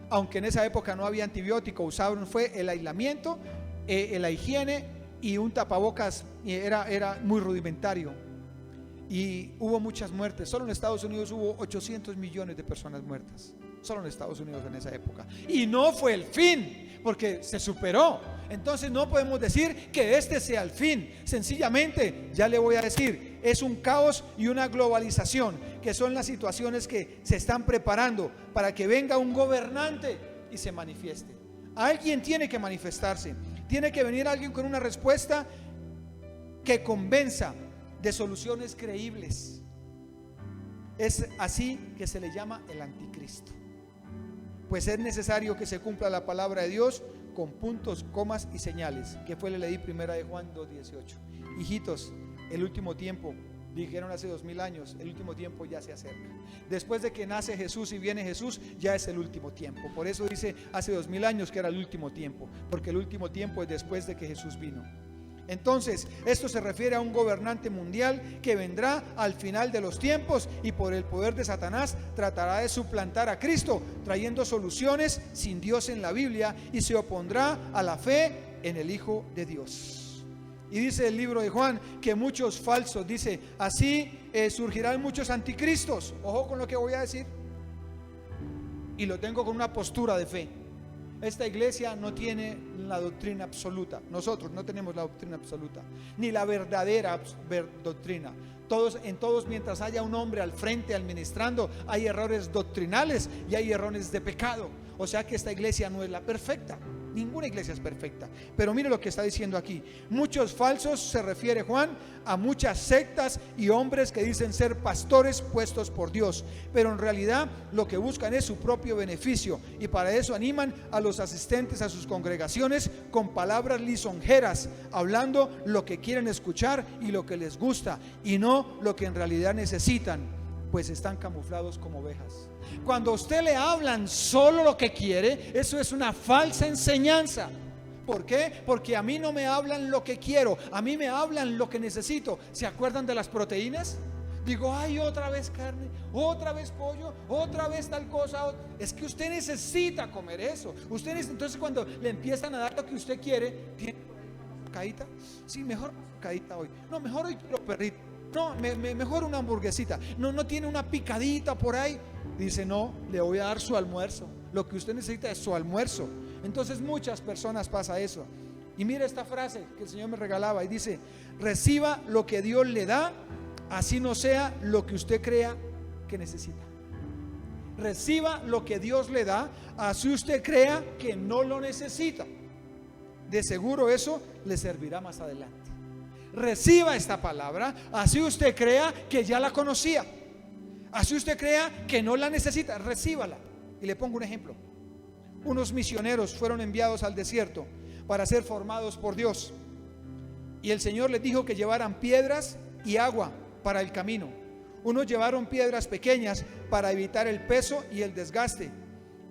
Aunque en esa época no había antibiótico, usaron fue el aislamiento, la higiene y un tapabocas, era muy rudimentario. Y hubo muchas muertes. Solo en Estados Unidos hubo 800 millones de personas muertas, solo en Estados Unidos en esa época. Y no fue el fin, porque se superó. Entonces no podemos decir que este sea el fin. Sencillamente, ya le voy a decir, es un caos y una globalización, que son las situaciones que se están preparando para que venga un gobernante y se manifieste. Alguien tiene que manifestarse, tiene que venir alguien con una respuesta que convenza, de soluciones creíbles. Es así que se le llama el anticristo. Pues es necesario que se cumpla la palabra de Dios con puntos, comas y señales, que fue, le leí primera de Juan 2:18. Hijitos, el último tiempo, dijeron hace 2000 años, el último tiempo ya se acerca. Después de que nace Jesús y viene Jesús, ya es el último tiempo. Por eso dice hace 2000 años que era el último tiempo, porque el último tiempo es después de que Jesús vino. Entonces, esto se refiere a un gobernante mundial que vendrá al final de los tiempos y por el poder de Satanás tratará de suplantar a Cristo, trayendo soluciones sin Dios en la Biblia, y se opondrá a la fe en el Hijo de Dios. Y dice el libro de Juan que muchos falsos, dice, así surgirán muchos anticristos. Ojo con lo que voy a decir, y lo tengo con una postura de fe. Esta iglesia no tiene la doctrina absoluta. Nosotros no tenemos la doctrina absoluta, ni la verdadera doctrina. Todos, mientras haya un hombre al frente administrando, hay errores doctrinales y hay errores de pecado. O sea que esta iglesia no es la perfecta. Ninguna iglesia es perfecta. Pero mire lo que está diciendo aquí. Muchos falsos, se refiere Juan a muchas sectas y hombres que dicen ser pastores puestos por Dios, pero en realidad lo que buscan es su propio beneficio, y para eso animan a los asistentes a sus congregaciones con palabras lisonjeras, hablando lo que quieren escuchar y lo que les gusta, y no lo que en realidad necesitan, pues están camuflados como ovejas. Cuando a usted le hablan solo lo que quiere, eso es una falsa enseñanza. ¿Por qué? Porque a mí no me hablan lo que quiero, a mí me hablan lo que necesito. ¿Se acuerdan de las proteínas? Digo, ay, otra vez carne, otra vez pollo, otra vez tal cosa. Es que usted necesita comer eso. Entonces cuando le empiezan a dar lo que usted quiere, ¿tiene una caíta? Sí, mejor una caíta hoy. No, mejor hoy quiero perrito. No, mejor una hamburguesita. No tiene una picadita por ahí. Dice, no, le voy a dar su almuerzo. Lo que usted necesita es su almuerzo. Entonces muchas personas pasa eso. Y mire esta frase que el Señor me regalaba, y dice, reciba lo que Dios le da, así no sea lo que usted crea que necesita. Reciba lo que Dios le da, así usted crea que no lo necesita. De seguro eso le servirá más adelante. Reciba esta palabra, así usted crea que ya la conocía, así usted crea que no la necesita, recíbala. Y le pongo un ejemplo. Unos misioneros fueron enviados al desierto para ser formados por Dios, y el Señor les dijo que llevaran piedras y agua para el camino. Unos llevaron piedras pequeñas para evitar el peso y el desgaste,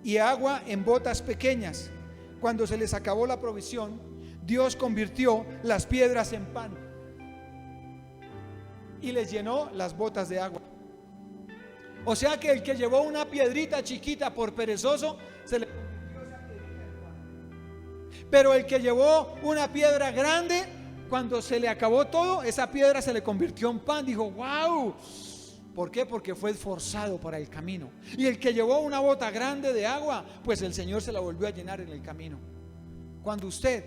y agua en botas pequeñas. Cuando se les acabó la provisión, Dios convirtió las piedras en pan y les llenó las botas de agua. O sea que el que llevó una piedrita chiquita por perezoso, se le convirtió esa piedrita en pan. Pero el que llevó una piedra grande, cuando se le acabó todo, esa piedra se le convirtió en pan. Dijo, wow. ¿Por qué? Porque fue esforzado para el camino. Y el que llevó una bota grande de agua, pues el Señor se la volvió a llenar en el camino. Cuando usted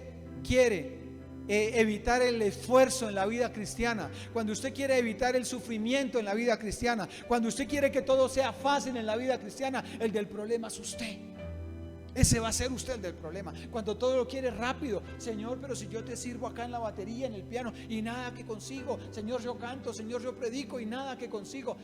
quiere evitar el esfuerzo en la vida cristiana, cuando usted quiere evitar el sufrimiento en la vida cristiana, cuando usted quiere que todo sea fácil en la vida cristiana, el del problema es usted. Ese va a ser usted el del problema. Cuando todo lo quiere rápido, Señor, pero si yo te sirvo acá en la batería, en el piano, y nada que consigo. Señor, yo canto, Señor, yo predico, y nada que consigo.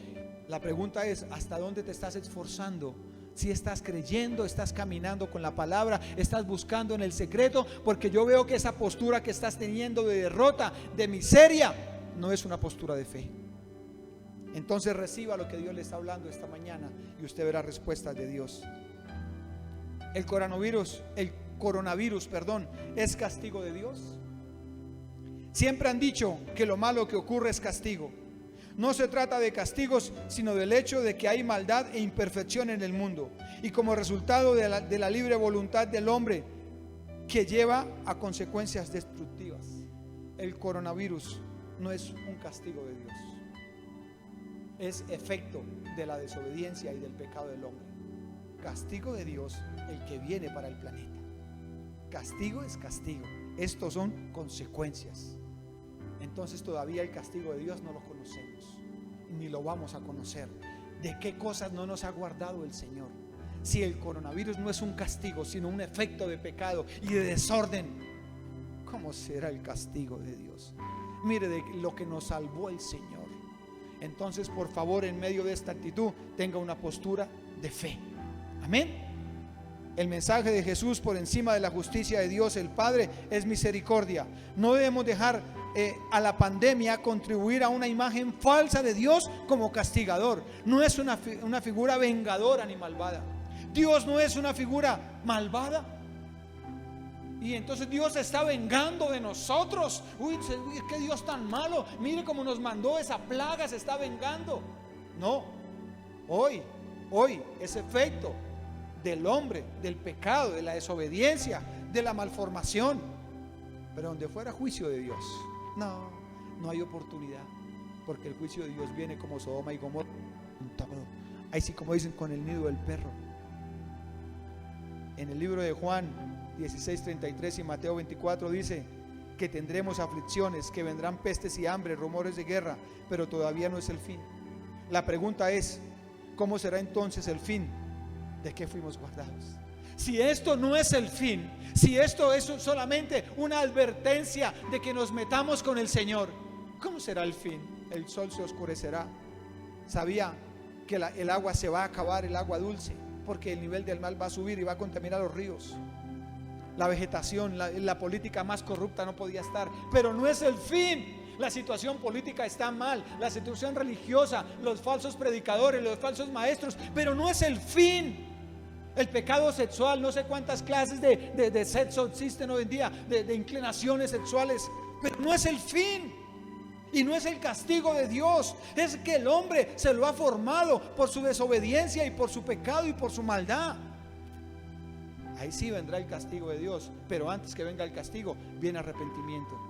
La pregunta es, ¿hasta dónde te estás esforzando? Si estás creyendo, estás caminando con la palabra, estás buscando en el secreto, porque yo veo que esa postura que estás teniendo de derrota, de miseria, no es una postura de fe. Entonces reciba lo que Dios le está hablando esta mañana y usted verá respuestas de Dios. El coronavirus, es castigo de Dios. Siempre han dicho que lo malo que ocurre es castigo. No se trata de castigos, sino del hecho de que hay maldad e imperfección en el mundo, y como resultado de la libre voluntad del hombre, que lleva a consecuencias destructivas. El coronavirus no es un castigo de Dios, es efecto de la desobediencia y del pecado del hombre. Castigo de Dios, el que viene para el planeta. Castigo es castigo, estos son consecuencias. Entonces todavía el castigo de Dios no lo conocemos, ni lo vamos a conocer. ¿De qué cosas no nos ha guardado el Señor? Si el coronavirus no es un castigo, sino un efecto de pecado y de desorden, ¿cómo será el castigo de Dios? Mire de lo que nos salvó el Señor. Entonces, por favor, en medio de esta actitud, tenga una postura de fe. Amén. El mensaje de Jesús por encima de la justicia de Dios el Padre es misericordia. No debemos dejar a la pandemia contribuir a una imagen falsa de Dios como castigador. No es una figura vengadora ni malvada. Dios no es una figura malvada. Y entonces Dios se está vengando de nosotros. Uy, qué Dios tan malo. Mire cómo nos mandó esa plaga, se está vengando. No, hoy es efecto del hombre, del pecado, de la desobediencia, de la malformación. Pero donde fuera juicio de Dios, no hay oportunidad, porque el juicio de Dios viene como Sodoma y Gomorra, todo. Ahí sí, como dicen, con el nido del perro. En el libro de Juan 16:33 y Mateo 24 dice que tendremos aflicciones, que vendrán pestes y hambre, rumores de guerra, pero todavía no es el fin. La pregunta es, ¿cómo será entonces el fin? ¿De qué fuimos guardados? Si esto no es el fin, si esto es solamente una advertencia de que nos metamos con el Señor, ¿cómo será el fin? El sol se oscurecerá. Sabía que el agua se va a acabar, el agua dulce, porque el nivel del mar va a subir y va a contaminar los ríos. La vegetación, la política más corrupta no podía estar, pero no es el fin. La situación política está mal, la situación religiosa, los falsos predicadores, los falsos maestros, pero no es el fin. El pecado sexual, no sé cuántas clases de sexo existen hoy en día, de inclinaciones sexuales, pero no es el fin. Y no es el castigo de Dios, es que el hombre se lo ha formado por su desobediencia y por su pecado y por su maldad. Ahí sí vendrá el castigo de Dios, pero antes que venga el castigo, viene arrepentimiento.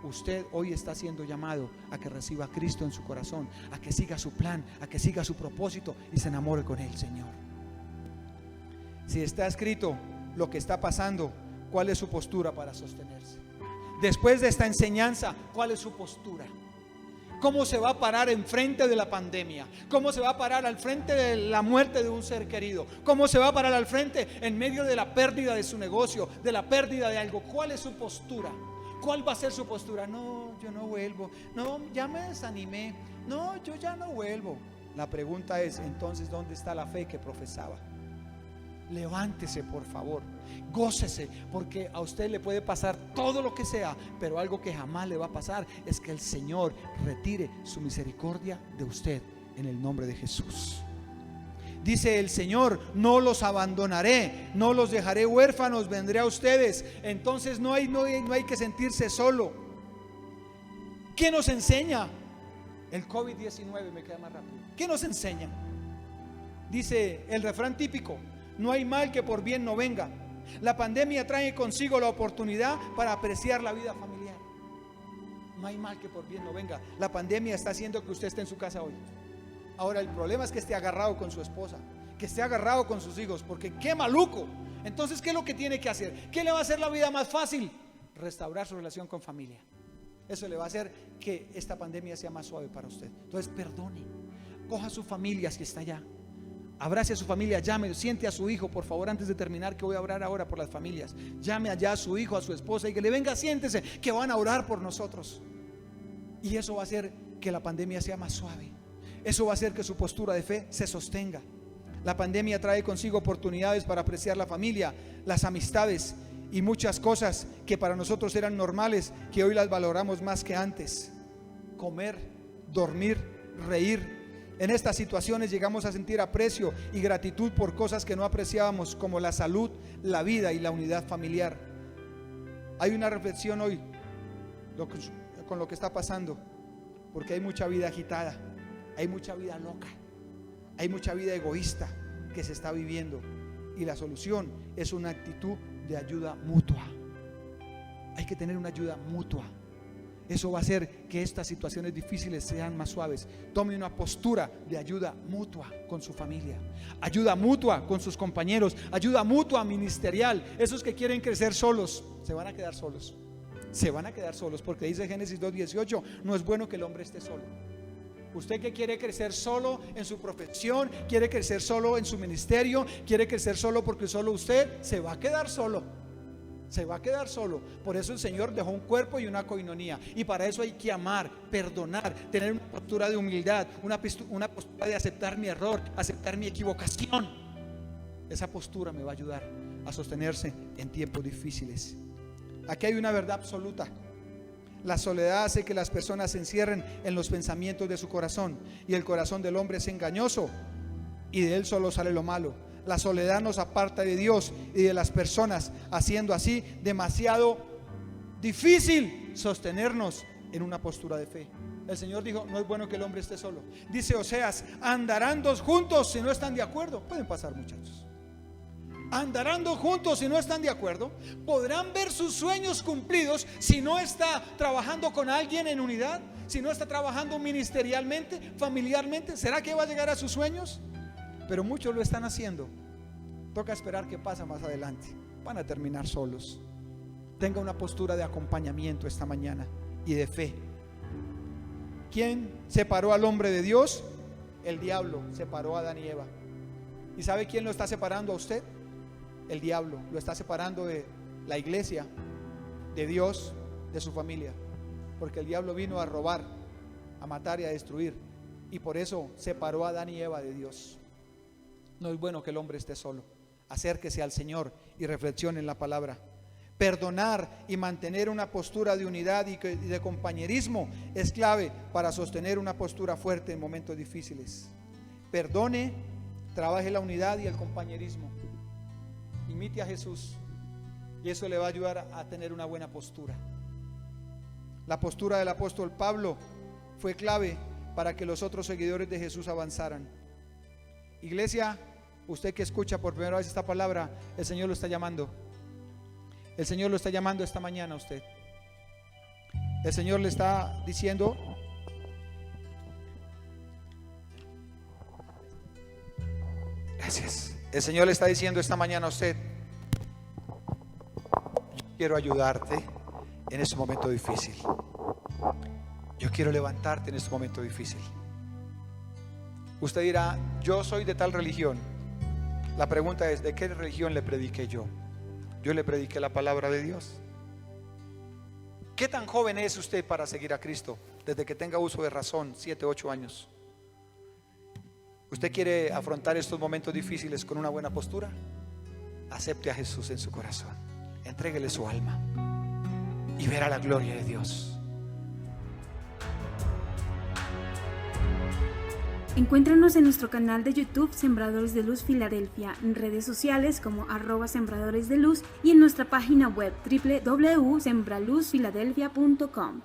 Usted hoy está siendo llamado a que reciba a Cristo en su corazón, a que siga su plan, a que siga su propósito y se enamore con Él, Señor. Si está escrito lo que está pasando, ¿cuál es su postura para sostenerse? Después de esta enseñanza, ¿cuál es su postura? ¿Cómo se va a parar enfrente de la pandemia? ¿Cómo se va a parar al frente de la muerte de un ser querido? ¿Cómo se va a parar al frente en medio de la pérdida de su negocio, de la pérdida de algo? ¿Cuál es su postura? ¿Cuál va a ser su postura? No, yo no vuelvo. No, ya me desanimé. No, yo ya no vuelvo. La pregunta es, entonces, ¿dónde está la fe que profesaba? Levántese, por favor, gócese, porque a usted le puede pasar todo lo que sea, pero algo que jamás le va a pasar es que el Señor retire su misericordia de usted en el nombre de Jesús. Dice el Señor: no los abandonaré, no los dejaré huérfanos, vendré a ustedes. Entonces no hay que sentirse solo. ¿Qué nos enseña? El COVID-19 me queda más rápido. ¿Qué nos enseña? Dice el refrán típico: no hay mal que por bien no venga. La pandemia trae consigo la oportunidad para apreciar la vida familiar. No hay mal que por bien no venga. La pandemia está haciendo que usted esté en su casa hoy. Ahora el problema es que esté agarrado con su esposa, que esté agarrado con sus hijos, porque qué maluco. Entonces, ¿qué es lo que tiene que hacer? ¿Qué le va a hacer la vida más fácil? Restaurar su relación con familia. Eso le va a hacer que esta pandemia sea más suave para usted. Entonces, perdone, coja a su familia si está allá, abrace a su familia, llame, siente a su hijo, por favor, antes de terminar, que voy a orar ahora por las familias. Llame allá a su hijo, a su esposa, y que le venga, siéntese, que van a orar por nosotros. Y eso va a hacer que la pandemia sea más suave. Eso va a hacer que su postura de fe se sostenga. La pandemia trae consigo oportunidades para apreciar la familia, las amistades y muchas cosas que para nosotros eran normales, que hoy las valoramos más que antes. Comer, dormir, reír, En estas situaciones llegamos a sentir aprecio y gratitud por cosas que no apreciábamos, como la salud, la vida y la unidad familiar. Hay una reflexión hoy con lo que está pasando, porque hay mucha vida agitada, hay mucha vida loca, hay mucha vida egoísta que se está viviendo, y la solución es una actitud de ayuda mutua. Hay que tener una ayuda mutua. Eso va a hacer que estas situaciones difíciles sean más suaves. Tome una postura de ayuda mutua con su familia, ayuda mutua con sus compañeros, ayuda mutua ministerial. Esos que quieren crecer solos se van a quedar solos. Se van a quedar solos, porque dice Génesis 2:18, no es bueno que el hombre esté solo. Usted que quiere crecer solo en su profesión, quiere crecer solo en su ministerio, quiere crecer solo porque solo usted, se va a quedar solo. Se va a quedar solo. Por eso el Señor dejó un cuerpo y una coinonía, y para eso hay que amar, perdonar, tener una postura de humildad, una postura de aceptar mi error, aceptar mi equivocación. Esa postura me va a ayudar a sostenerse en tiempos difíciles. Aquí hay una verdad absoluta. La soledad hace que las personas se encierren en los pensamientos de su corazón, y el corazón del hombre es engañoso y de él solo sale lo malo. La soledad nos aparta de Dios y de las personas, haciendo así demasiado difícil sostenernos en una postura de fe. El Señor dijo, no es bueno que el hombre esté solo. Dice Oseas, andarán dos juntos si no están de acuerdo. Pueden pasar, muchachos. Andarán dos juntos si no están de acuerdo. Podrán ver sus sueños cumplidos si no está trabajando con alguien en unidad, si no está trabajando ministerialmente, familiarmente. ¿Será que va a llegar a sus sueños? Pero muchos lo están haciendo. Toca esperar qué pasa más adelante. Van a terminar solos. Tenga una postura de acompañamiento esta mañana y de fe. ¿Quién separó al hombre de Dios? El diablo separó a Adán y Eva. ¿Y sabe quién lo está separando a usted? El diablo lo está separando de la iglesia, de Dios, de su familia. Porque el diablo vino a robar, a matar y a destruir, y por eso separó a Adán y Eva de Dios. No es bueno que el hombre esté solo. Acérquese al Señor y reflexione en la palabra. Perdonar y mantener una postura de unidad y de compañerismo es clave para sostener una postura fuerte en momentos difíciles. Perdone, trabaje la unidad y el compañerismo. Imite a Jesús, y eso le va a ayudar a tener una buena postura. La postura del apóstol Pablo fue clave para que los otros seguidores de Jesús avanzaran. Iglesia, usted que escucha por primera vez esta palabra, el Señor lo está llamando. El Señor lo está llamando esta mañana a usted. El Señor le está diciendo: gracias. El Señor le está diciendo esta mañana a usted: yo quiero ayudarte en este momento difícil. Yo quiero levantarte en este momento difícil. Usted dirá: yo soy de tal religión. La pregunta es: ¿de qué religión le prediqué yo? Yo le prediqué la palabra de Dios. ¿Qué tan joven es usted para seguir a Cristo? Desde que tenga uso de razón, 7, 8 años. ¿Usted quiere afrontar estos momentos difíciles con una buena postura? Acepte a Jesús en su corazón, entréguele su alma y verá la gloria de Dios. Encuéntranos en nuestro canal de YouTube Sembradores de Luz Filadelfia, en redes sociales como @Sembradores de Luz y en nuestra página web www.sembraluzfiladelfia.com.